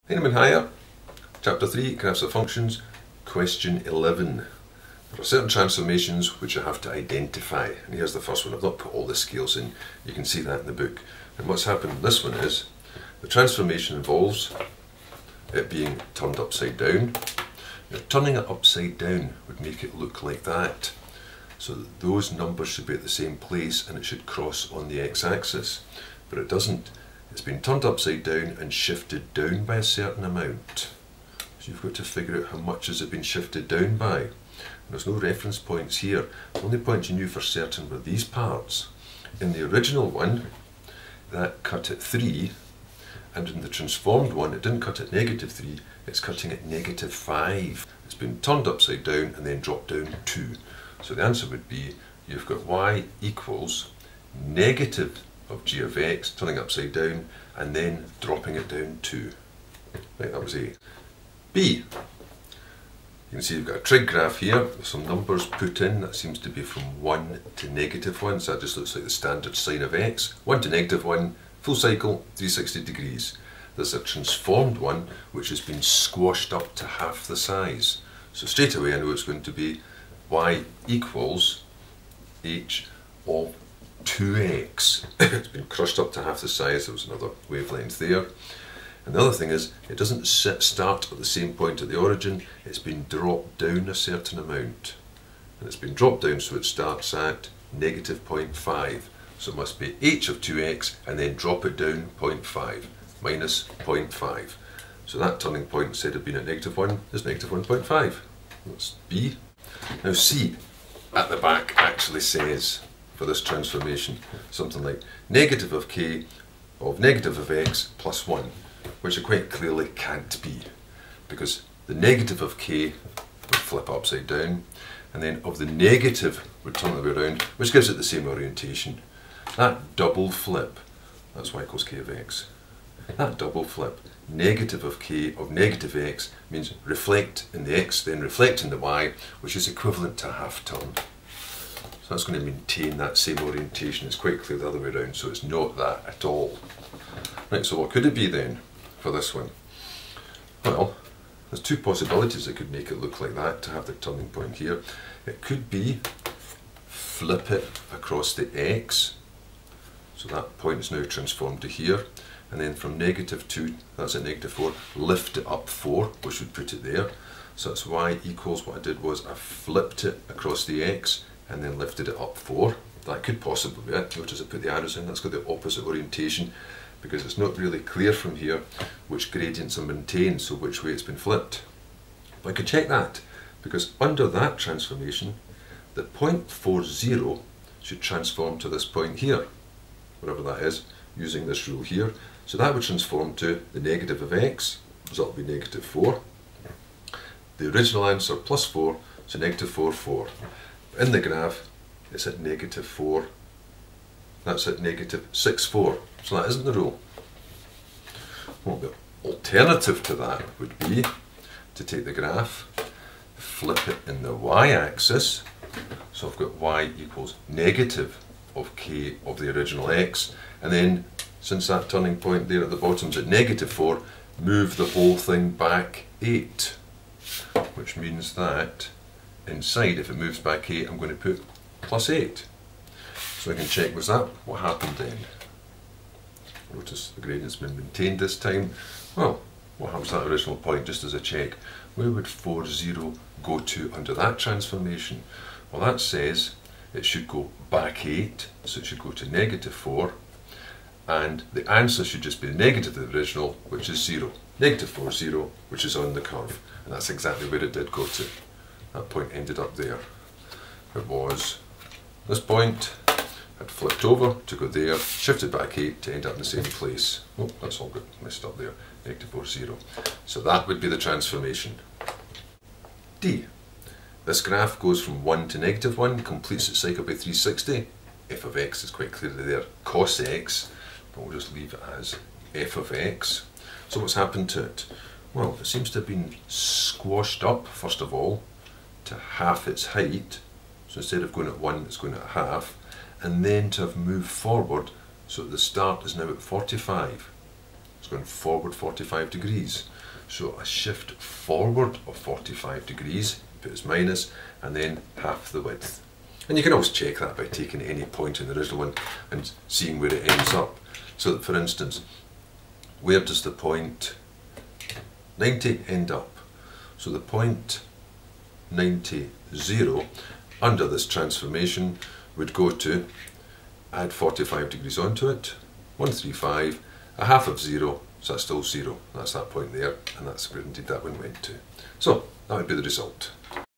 Heinemann Higher, Chapter 3, Graphs of Functions, Question 11. There are certain transformations which I have to identify. And here's the first one. I've not put all the scales in. You can see that in the book. And what's happened in this one is, the transformation involves it being turned upside down. Now, turning it upside down would make it look like that. So that those numbers should be at the same place and it should cross on the x-axis. But it doesn't. It's been turned upside down and shifted down by a certain amount. So you've got to figure out how much has it been shifted down by. And there's no reference points here. The only points you knew for certain were these parts. In the original one, that cut at 3, and in the transformed one, it didn't cut at -3, it's cutting at -5. It's been turned upside down and then dropped down 2. So the answer would be, you've got y equals negative of g of x, turning upside down, and then dropping it down 2. Right, that was A. B. You can see you've got a trig graph here, with some numbers put in. That seems to be from 1 to -1, so that just looks like the standard sine of x. 1 to -1, full cycle, 360 degrees. There's a transformed one, which has been squashed up to half the size. So straight away I know it's going to be y equals h of 2x. It's been crushed up to half the size. There was another wavelength there. And the other thing is, it doesn't start at the same point at the origin. It's been dropped down a certain amount. And it's been dropped down so it starts at -0.5. So it must be h of 2x and then drop it down 0.5, minus 0.5. So that turning point, instead of being at -1, is -1.5. That's B. Now C, at the back, actually says, for this transformation, something like negative of k of negative of x plus 1, which it quite clearly can't be, because the negative of k would flip upside down, and then of the negative would turn the way around, which gives it the same orientation. That double flip, that's y equals k of x. That double flip, negative of k of negative x, means reflect in the x, then reflect in the y, which is equivalent to a half turn. So that's going to maintain that same orientation. It's quite clear the other way around, so it's not that at all. Right, so what could it be then for this one? Well, there's two possibilities that could make it look like that, to have the turning point here. It could be flip it across the x, so that point is now transformed to here, and then from -2, that's at -4, lift it up 4, which would put it there. So that's y equals, what I did was I flipped it across the x, and then lifted it up 4. That could possibly be it. Notice I put the arrows in, that's got the opposite orientation, because it's not really clear from here which gradients are maintained, so which way it's been flipped. But I could check that, because under that transformation, the point 40 should transform to this point here, whatever that is, using this rule here. So that would transform to the negative of x, result would be -4. The original answer plus 4, so -4, 4. In the graph, it's at -4. That's at -6, 4. So that isn't the rule. Well, the alternative to that would be to take the graph, flip it in the y-axis. So I've got y equals negative of k of the original x. And then, since that turning point there at the bottom is at -4, move the whole thing back 8. Which means that inside, if it moves back 8, I'm going to put plus 8. So I can check, was that what happened then? Notice the gradient's been maintained this time. Well, what happens to that original point, just as a check? Where would 40 go to under that transformation? Well, that says it should go back 8, so it should go to -4, and the answer should just be negative of the original, which is 0. -4, 0, which is on the curve, and that's exactly where it did go to. That point ended up there. It was this point, had flipped over to go there, shifted back 8 to end up in the same place. Oh, that's all got messed up there. -4, 0. So that would be the transformation. D. This graph goes from 1 to -1, completes its cycle by 360. F of x is quite clearly there, cos x, but we'll just leave it as f of x. So what's happened to it? Well, it seems to have been squashed up, first of all, to half its height. So instead of going at 1, it's going at half, and then to have moved forward so that the start is now at 45. It's going forward 45 degrees. So a shift forward of 45 degrees, put as minus, and then half the width. And you can always check that by taking any point in the original one and seeing where it ends up. So that, for instance, where does the point 90 end up? So the point 90, 0, under this transformation would go to, add 45 degrees onto it, 135, a half of 0, so that's still 0. That's that point there, and that's where indeed that one went to. So that would be the result.